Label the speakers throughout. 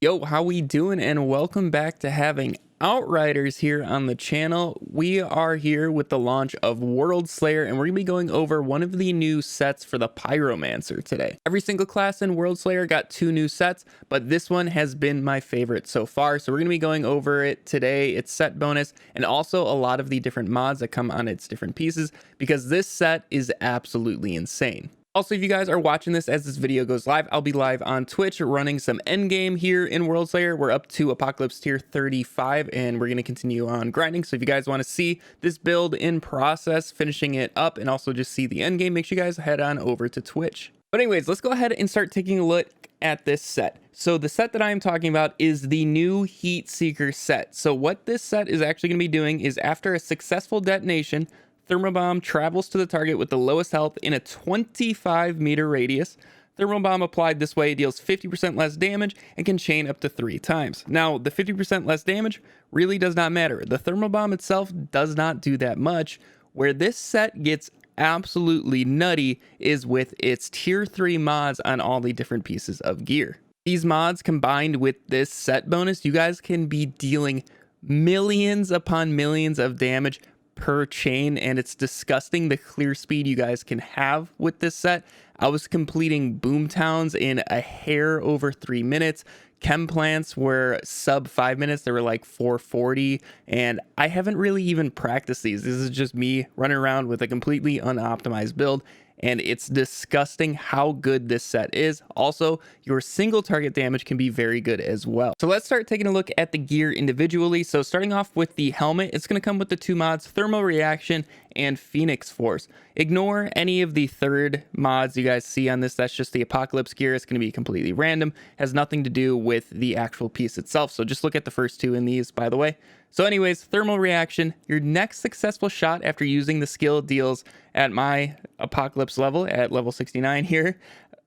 Speaker 1: Yo, how we doing? And welcome back to having Outriders here on the channel. We are here with the launch of Worldslayer, and we're gonna be going over one of the new sets for the Pyromancer today. Every single class in Worldslayer got 2 new sets, but this one has been my favorite so far. So we're gonna be going over it today, its set bonus, and also a lot of the different mods that come on its different pieces, because this set is absolutely insane. Also, if you guys are watching this as this video goes live, I'll be live on Twitch running some endgame here in Worldslayer. We're up to Apocalypse tier 35 and we're going to continue on grinding. So if you guys want to see this build in process, finishing it up, and also just see the endgame, make sure you guys head on over to Twitch. But anyways, let's go ahead and start taking a look at this set. So the set that I am talking about is the new Heat Seeker set. So what this set is actually going to be doing is, after a successful detonation, Thermal Bomb travels to the target with the lowest health in a 25-meter radius. Thermal Bomb applied this way deals 50% less damage and can chain up to 3 times. Now, the 50% less damage really does not matter. The Thermal Bomb itself does not do that much. Where this set gets absolutely nutty is with its tier 3 mods on all the different pieces of gear. These mods, combined with this set bonus, you guys can be dealing millions upon millions of damage per chain, and it's disgusting the clear speed you guys can have with this set. I was completing boom towns in a hair over 3 minutes. Chem plants were sub 5 minutes. They were like 440, and I haven't really even practiced these. This is just me running around with a completely unoptimized build, and it's disgusting how good this set is. Also, your single target damage can be very good as well. So let's start taking a look at the gear individually. So starting off with the helmet, it's going to come with the 2 mods, Thermal Reaction and Phoenix Force. Ignore any of the third mods you guys see on this. That's just the Apocalypse gear. It's going to be completely random, has nothing to do with the actual piece itself. So just look at the first 2 in these, by the way. So anyways, Thermal Reaction, your next successful shot after using the skill deals at my Apocalypse level, at level 69 here,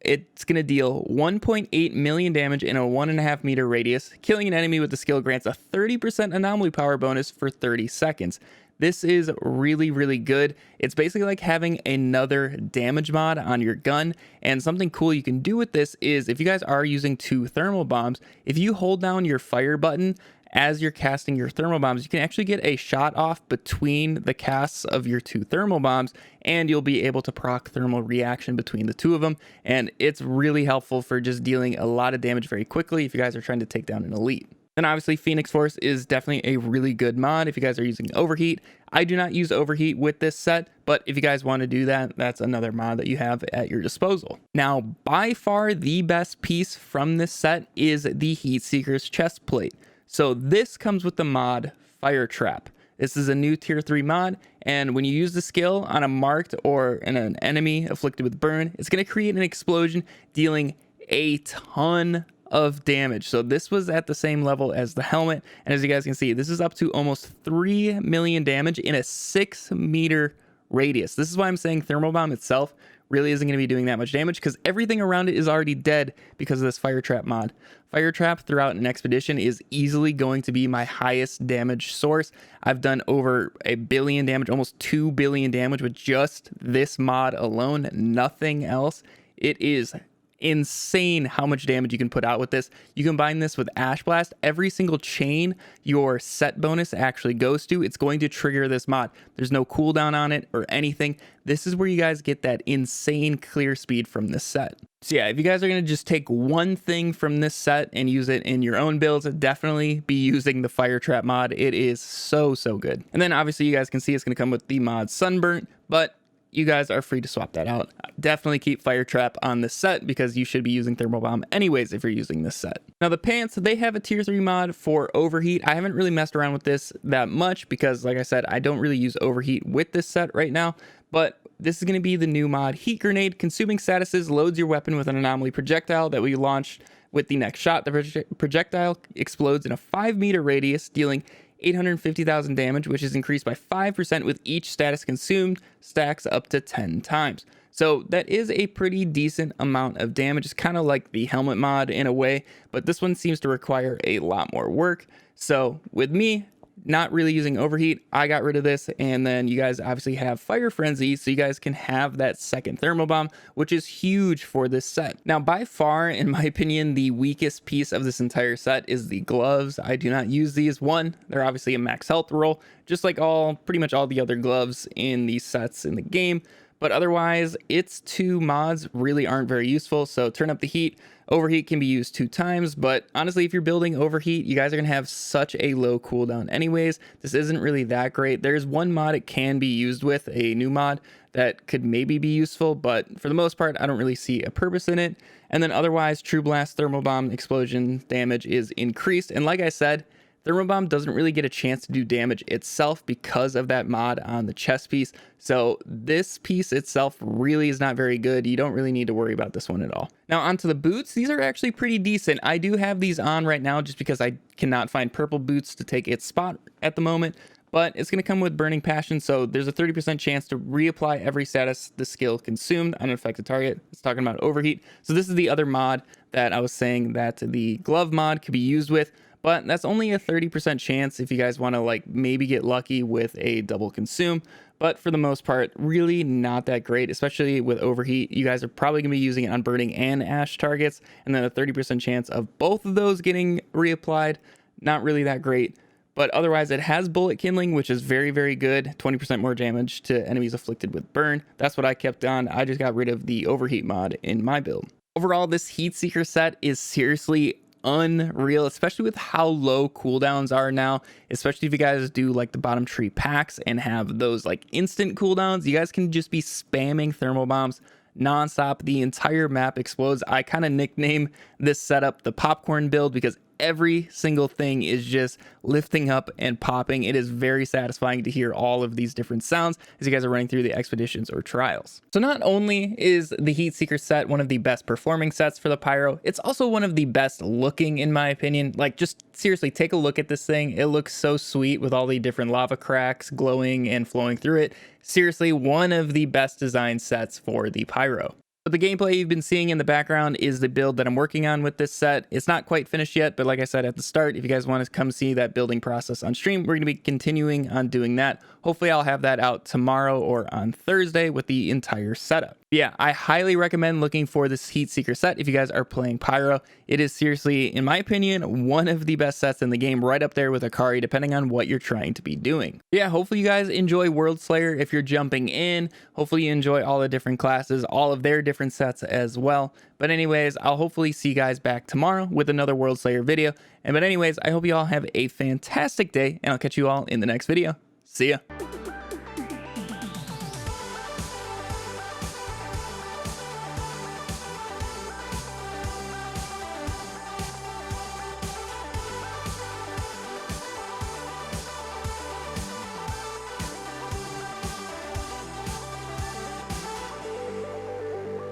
Speaker 1: it's going to deal 1.8 million damage in a 1.5 meter radius. Killing an enemy with the skill grants a 30% anomaly power bonus for 30 seconds. This is really, really good. It's basically like having another damage mod on your gun. And something cool you can do with this is, if you guys are using 2 thermal bombs, if you hold down your fire button as you're casting your thermal bombs, you can actually get a shot off between the casts of your 2 thermal bombs, and you'll be able to proc thermal reaction between the 2 of them. And it's really helpful for just dealing a lot of damage very quickly if you guys are trying to take down an elite. Then obviously Phoenix Force is definitely a really good mod if you guys are using Overheat. I do not use Overheat with this set, but if you guys want to do that, that's another mod that you have at your disposal. Now, by far the best piece from this set is the Heat Seeker's Chestplate. So this comes with the mod Fire Trap. This is a new tier 3 mod, and when you use the skill on a marked or in an enemy afflicted with burn, it's going to create an explosion dealing a ton of damage. So this was at the same level as the helmet, and as you guys can see, this is up to almost 3 million damage in a 6 meter radius. This is why I'm saying Thermal Bomb itself really isn't going to be doing that much damage, because everything around it is already dead because of this Fire Trap mod. Fire Trap throughout an expedition is easily going to be my highest damage source. I've done over 1 billion damage, almost 2 billion damage with just this mod alone, nothing else. It is insane how much damage you can put out with this. You combine this with Ash Blast, every single chain your set bonus actually goes to, it's going to trigger this mod. There's no cooldown on it or anything. This is where you guys get that insane clear speed from this set. So yeah, if you guys are going to just take one thing from this set and use it in your own builds, definitely be using the Fire Trap mod. It is so good. And then obviously you guys can see it's going to come with the mod Sunburnt, but you guys are free to swap that out. Definitely keep Fire Trap on this set, because you should be using Thermal Bomb anyways if you're using this set. Now the pants, they have a tier 3 mod for Overheat. I haven't really messed around with this that much because, like I said, I don't really use Overheat with this set right now, but this is going to be the new mod Heat Grenade. Consuming statuses loads your weapon with an anomaly projectile that we launched with the next shot. The projectile explodes in a 5 meter radius, dealing 850,000 damage, which is increased by 5% with each status consumed, stacks up to 10 times. So that is a pretty decent amount of damage. It's kind of like the helmet mod in a way, but this one seems to require a lot more work. So with me, not really using overheat, I got rid of this. And then you guys obviously have fire frenzy, so you guys can have that second thermal bomb, which is huge for this set. Now, by far, in my opinion, the weakest piece of this entire set is the gloves. I do not use these. One, they're obviously a max health roll, just like pretty much all the other gloves in these sets in the game. But otherwise, its two mods really aren't very useful. So turn up the heat. Overheat can be used 2 times, but honestly, if you're building overheat, you guys are gonna have such a low cooldown anyways. This isn't really that great. There's one mod it can be used with, a new mod that could maybe be useful, but for the most part, I don't really see a purpose in it. And then otherwise, True Blast thermal bomb explosion damage is increased. And like I said, Thermal Bomb doesn't really get a chance to do damage itself because of that mod on the chest piece. So this piece itself really is not very good. You don't really need to worry about this one at all. Now onto the boots. These are actually pretty decent. I do have these on right now just because I cannot find purple boots to take its spot at the moment. But it's going to come with Burning Passion, so there's a 30% chance to reapply every status the skill consumed on an affected target. It's talking about overheat. So this is the other mod that I was saying that the glove mod could be used with. But that's only a 30% chance if you guys want to like maybe get lucky with a double consume. But for the most part, really not that great, especially with overheat. You guys are probably going to be using it on burning and ash targets. And then a 30% chance of both of those getting reapplied. Not really that great. But otherwise, it has bullet kindling, which is very, very good. 20% more damage to enemies afflicted with burn. That's what I kept on. I just got rid of the overheat mod in my build. Overall, this Heat Seeker set is seriously unreal, especially with how low cooldowns are now, especially if you guys do like the bottom tree packs and have those like instant cooldowns. You guys can just be spamming thermal bombs nonstop. The entire map explodes. I kind of nickname this setup the popcorn build because every single thing is just lifting up and popping. It is very satisfying to hear all of these different sounds as you guys are running through the expeditions or trials. So not only is the Heat Seeker set one of the best performing sets for the Pyro, it's also one of the best looking in my opinion. Like just seriously take a look at this thing. It looks so sweet with all the different lava cracks glowing and flowing through it. Seriously, one of the best design sets for the Pyro. But the gameplay you've been seeing in the background is the build that I'm working on with this set. It's not quite finished yet, but like I said at the start, if you guys want to come see that building process on stream, we're going to be continuing on doing that. Hopefully I'll have that out tomorrow or on Thursday with the entire setup. Yeah, I highly recommend looking for this Heat Seeker set if you guys are playing Pyro. It is seriously, in my opinion, one of the best sets in the game, right up there with Akari, depending on what you're trying to be doing. Yeah, hopefully you guys enjoy Worldslayer if you're jumping in. Hopefully you enjoy all the different classes, all of their different sets as well. But anyways, I'll hopefully see you guys back tomorrow with another Worldslayer video. But anyways, I hope you all have a fantastic day, and I'll catch you all in the next video. See ya.